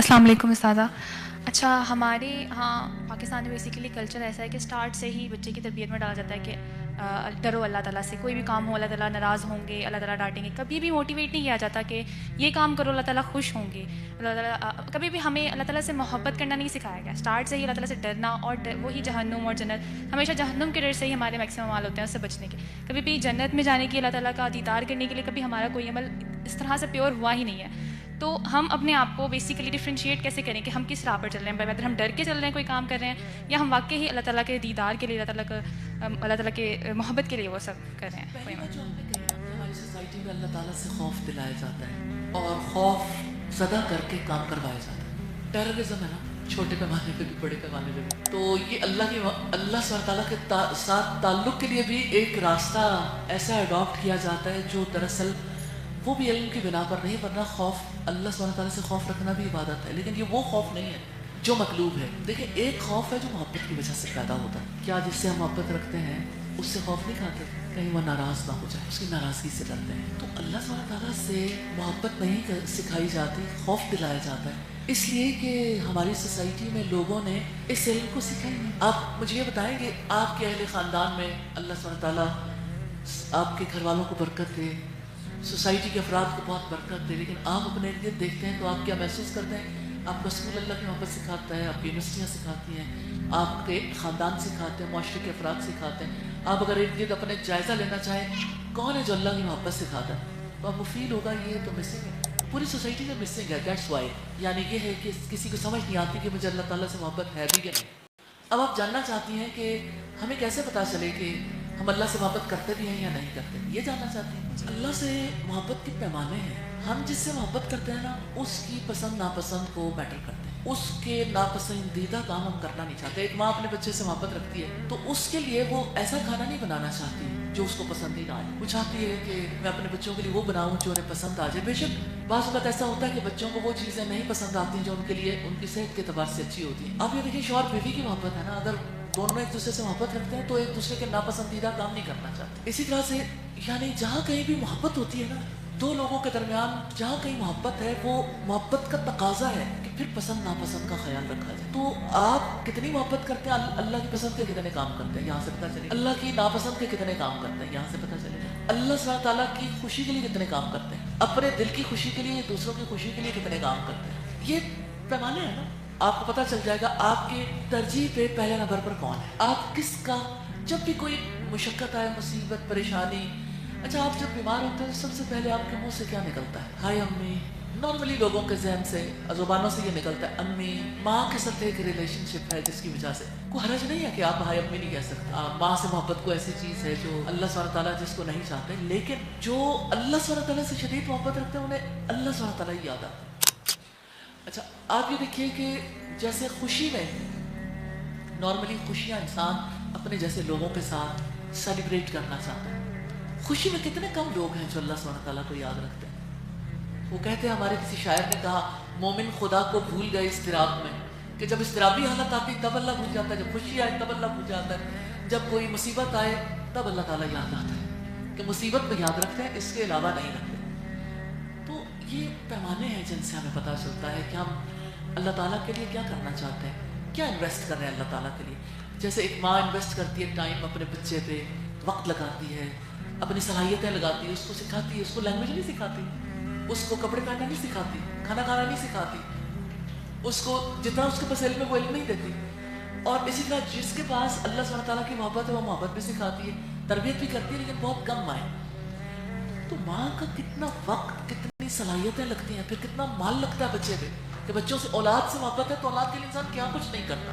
السلام علیکم استاذہ. اچھا ہمارے ہاں پاکستان میں بیسیکلی کلچر ایسا ہے کہ اسٹارٹ سے ہی بچے کی تربیت میں ڈالا جاتا ہے کہ ڈرو اللہ تعالیٰ سے, کوئی بھی کام ہو اللہ تعالیٰ ناراض ہوں گے, اللہ تعالیٰ ڈانٹیں گے. کبھی بھی موٹیویٹ نہیں کیا جاتا کہ یہ کام کرو اللہ تعالیٰ خوش ہوں گے. اللہ تعالیٰ کبھی بھی ہمیں اللہ تعالیٰ سے محبت کرنا نہیں سکھایا گیا. اسٹارٹ سے ہی اللہ تعالیٰ سے ڈرنا اور وہی جہنم اور جنت, ہمیشہ جہنم کے ڈر سے ہی ہمارے میکسیمم عمل ہوتے ہیں اس سے بچنے کے. کبھی بھی جنت میں جانے کی, اللہ تعالیٰ کا دیدار کرنے کے لیے کبھی ہمارا کوئی عمل اس طرح سے پیور ہوا ہی نہیں ہے. تو ہم اپنے آپ کو بیسیکلی ڈفرینشیٹ کیسے کریں کہ ہم کس راہ پر چل رہے ہیں, ویدر ہم ڈر کے چل رہے ہیں کوئی کام کر رہے ہیں یا ہم واقعی ہی اللہ تعالیٰ کے دیدار کے لیے, اللہ تعالیٰ کے محبت کے لیے وہ سب کر رہے ہیں. پہلی بات جو ہم نے کہی کہ ہماری سوسائٹی میں اللہ تعالیٰ سے خوف دلایا جاتا ہے اور خوف زدہ کر کے کام کروایا جاتا ہے. ٹیررزم ہے نا, چھوٹے پیمانے پہ بھی بڑے پیمانے پہ بھی. تو یہ اللہ سبحانہ تعالیٰ کے ساتھ تعلق کے لیے بھی ایک راستہ ایسا اڈاپٹ کیا جاتا ہے جو دراصل وہ بھی علم کی بنا پر نہیں, ورنہ خوف اللہ سبحانہ تعالیٰ سے خوف رکھنا بھی عبادت ہے, لیکن یہ وہ خوف نہیں ہے جو مطلوب ہے. دیکھیں ایک خوف ہے جو محبت کی وجہ سے پیدا ہوتا ہے. کیا جس سے ہم محبت رکھتے ہیں اس سے خوف نہیں کھاتے, کہیں وہ ناراض نہ ہو جائے, اس کی ناراضگی سے ڈرتے ہیں. تو اللہ سبحانہ تعالیٰ سے محبت نہیں سکھائی جاتی, خوف دلایا جاتا ہے, اس لیے کہ ہماری سوسائٹی میں لوگوں نے اس علم کو سکھا ہی نہیں. آپ مجھے یہ بتائیں کہ آپ کے اہل خاندان میں اللہ سبحانہ تعالیٰ آپ کے گھر والوں کو برکت دے, سوسائٹی کے افراد کو بہت برکت دے, لیکن آپ اپنے ارد گرد دیکھتے ہیں تو آپ کیا محسوس کرتے ہیں؟ آپ کو اسکول اللہ کی محبت سکھاتا ہے, آپ کی یونیورسٹیاں سکھاتی ہیں, آپ کے خاندان سکھاتے ہیں, معاشرے کے افراد سکھاتے ہیں. آپ اگر ارد گرد اپنے جائزہ لینا چاہیں کون ہے جو اللہ کی محبت سکھاتا ہے, تو آپ کو فیل ہوگا یہ تو مسنگ ہے, پوری سوسائٹی میں مسنگ ہے. دیٹس وائی, یعنی یہ ہے کہ کسی کو سمجھ نہیں آتی کہ مجھے اللہ تعالیٰ سے محبت ہے بھی کہ نہیں. اب آپ جاننا چاہتی ہیں کہ ہمیں کیسے پتہ چلے کہ ہم اللہ سے محبت کرتے بھی ہیں یا نہیں کرتے, یہ جاننا چاہتی ہیں. اللہ سے محبت کے پیمانے ہیں. ہم جس سے محبت کرتے ہیں نا اس کی پسند ناپسند کو میٹر کرتے ہیں, اس کے ناپسندیدہ کام ہم کرنا نہیں چاہتے. ایک ماں اپنے بچے سے محبت رکھتی ہے تو اس کے لیے وہ ایسا کھانا نہیں بنانا چاہتی جو اس کو پسند ہی نہ آئے. وہ چاہتی ہے کہ میں اپنے بچوں کے لیے وہ بناؤں جو انہیں پسند آ جائے. بے شک بعض اوقات ایسا ہوتا ہے کہ بچوں کو وہ چیزیں نہیں پسند آتی جو ان کے لیے ان کی صحت کے اعتبار سے اچھی ہوتی ہیں. آپ یہ دیکھیں شوہر بیوی کی محبت ہے نا, اگر دونوں ایک دوسرے سے محبت رکھتے ہیں تو ایک دوسرے کے ناپسندیدہ کام نہیں کرنا چاہتے. اسی طرح سے یعنی جہاں کہیں بھی محبت ہوتی ہے نا, دو لوگوں کے درمیان جہاں کہیں محبت ہے وہ محبت کا تقاضا ہے کہ پھر پسند ناپسند کا خیال رکھا جائے. تو آپ کتنی محبت کرتے ہیں, اللہ کی پسند کے کتنے کام کرتے ہیں, یہاں سے پتہ چلے. اللہ کی ناپسند کے کتنے کام کرتے ہیں, یہاں سے پتہ چلے. اللہ سبحانہ تعالیٰ کی خوشی کے لیے کتنے کام کرتے ہیں, اپنے دل کی خوشی کے لیے, دوسروں کی خوشی کے لیے کتنے کام کرتے ہیں. یہ پیمانے ہیں نا, آپ کو پتہ چل جائے گا آپ کے ترجیح پہ پہلے نمبر پر کون ہے, آپ کس کا. جب بھی کوئی مشقت آئے, مصیبت, پریشانی, اچھا آپ جب بیمار ہوتے ہیں سب سے پہلے آپ کے منہ سے کیا نکلتا ہے؟ ہائے امی. نارملی لوگوں کے ذہن سے, زبانوں سے یہ نکلتا ہے امی. ماں کے ساتھ ایک ریلیشن شپ ہے جس کی وجہ سے کوئی حرج نہیں ہے کہ آپ ہائے امی نہیں کہہ سکتے. ماں سے محبت کو ایسی چیز ہے جو اللہ سبحانہ تعالیٰ جس کو نہیں چاہتے, لیکن جو اللہ سبحانہ تعالیٰ سے شدید محبت رکھتے ہیں انہیں اللہ سبحانہ تعالیٰ ہی یاد آتا ہے. اچھا آپ یہ دیکھیے کہ جیسے خوشی میں نارملی خوشیاں انسان اپنے جیسے لوگوں کے ساتھ سیلیبریٹ کرنا چاہتا ہے. خوشی میں کتنے کم لوگ ہیں جو اللہ سبحانہ تعالیٰ کو یاد رکھتے ہیں. وہ کہتے ہیں, ہمارے کسی شاعر نے کہا, مومن خدا کو بھول گئے اضطراب میں, کہ جب اضطرابی حالت آتی تب اللہ بھول جاتا ہے, جب خوشی آئے تب اللہ بھول جاتا ہے, جب کوئی مصیبت آئے تب اللہ تعالیٰ یاد آتا ہے کہ مصیبت میں یاد رکھتے ہیں, اس کے علاوہ نہیں رکھتے. تو یہ پیمانے ہیں جن سے ہمیں پتہ چلتا ہے کہ ہم اللہ تعالیٰ کے لیے کیا کرنا چاہتے ہیں, کیا انویسٹ کر رہے ہیں اللہ تعالیٰ کے لیے. جیسے ایک ماں انویسٹ کرتی ہے ٹائم اپنے بچے پہ, وقت لگاتی ہے, اپنی صلاحیتیں لگاتی ہے, اس کو سکھاتی ہے, اس کو لینگویج نہیں سکھاتی, اس کو کپڑے پہننا نہیں سکھاتی, کھانا کھانا نہیں سکھاتی, اس کو جتنا اس کے پاس علم ہے وہ علم نہیں دیتی. اور اسی طرح جس کے پاس اللہ سبحانہ تعالیٰ کی محبت ہے وہ محبت بھی سکھاتی ہے, تربیت بھی کرتی ہے, لیکن بہت کم مائیں. تو ماں کا کتنا وقت, کتنی صلاحیتیں لگتی ہیں, پھر کتنا مال لگتا ہے بچے پہ, کہ بچوں سے اولاد سے محبت ہے تو اولاد کے لیے انسان کیا کچھ نہیں کرتا.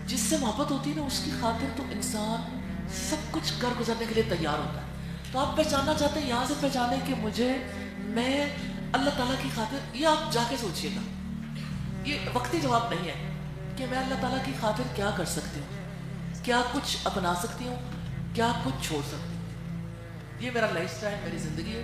جس سے محبت ہوتی ہے نا اس کی خاطر تو انسان سب کچھ کر گزرنے کے لیے تیار ہوتا ہے. تو آپ پہچاننا چاہتے ہیں, یہاں سے پہچانے کہ میں اللہ تعالیٰ کی خاطر, یہ آپ جا کے سوچئے گا, یہ وقتی جواب نہیں ہے کہ میں اللہ تعالیٰ کی خاطر کیا کر سکتی ہوں, کیا کچھ اپنا سکتی ہوں, کیا کچھ چھوڑ سکتی ہوں. یہ میرا لائف اسٹائل, میری زندگی ہے.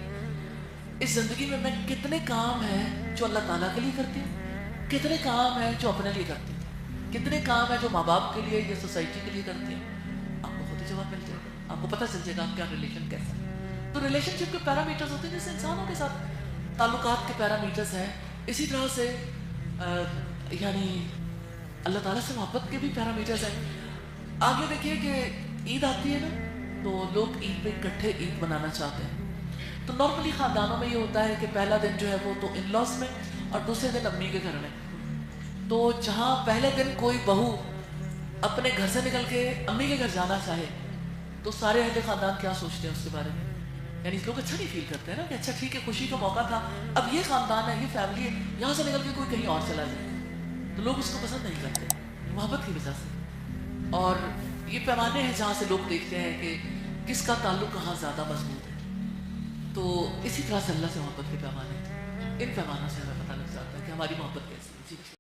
اس زندگی میں میں کتنے کام ہیں جو اللہ تعالیٰ کے لیے کرتی ہوں, کتنے کام ہیں جو اپنے لیے کرتی ہوں, کتنے کام ہیں جو ماں باپ کے لیے یا سوسائٹی کے لیے کرتی ہوں. آپ کو خود ہی جواب مل جائے گا, آپ کو پتہ چل جائے گا آپ کیا ریلیشن کیسا ہے. تو ریلیشن شپ کے پیرامیٹرز ہوتے ہیں جیسے انسانوں کے ساتھ تعلقات کے پیرامیٹرز ہیں, اسی طرح سے یعنی اللہ تعالیٰ سے محبت کے بھی پیرامیٹرز ہیں. آگے دیکھیے کہ عید آتی ہے نا تو لوگ عید پہ اکٹھے عید منانا چاہتے ہیں. تو نارملی خاندانوں میں یہ ہوتا ہے کہ پہلا دن جو ہے وہ تو ان لاس میں اور دوسرے دن امی کے گھر میں. تو جہاں پہلے دن کوئی بہو اپنے گھر سے نکل کے امی کے گھر جانا چاہے تو سارے اہل خاندان کیا سوچتے ہیں اس کے بارے میں؟ یعنی لوگ اچھا نہیں فیل کرتے ہیں نا کہ اچھا ٹھیک ہے خوشی کا موقع تھا, اب یہ خاندان ہے یہ فیملی ہے, یہاں سے نکل کے کوئی کہیں اور چلا جائے تو لوگ اس کو پسند نہیں کرتے محبت کی وجہ سے. اور یہ پیمانے ہیں جہاں سے لوگ دیکھتے ہیں کہ کس کا تعلق کہاں زیادہ مضبوط ہے. تو اسی طرح سے اللہ سے محبت کے پیمانے ان پیمانوں سے ہمیں پتہ لگ جاتا ہے کہ ہماری محبت کیسی ہے. جی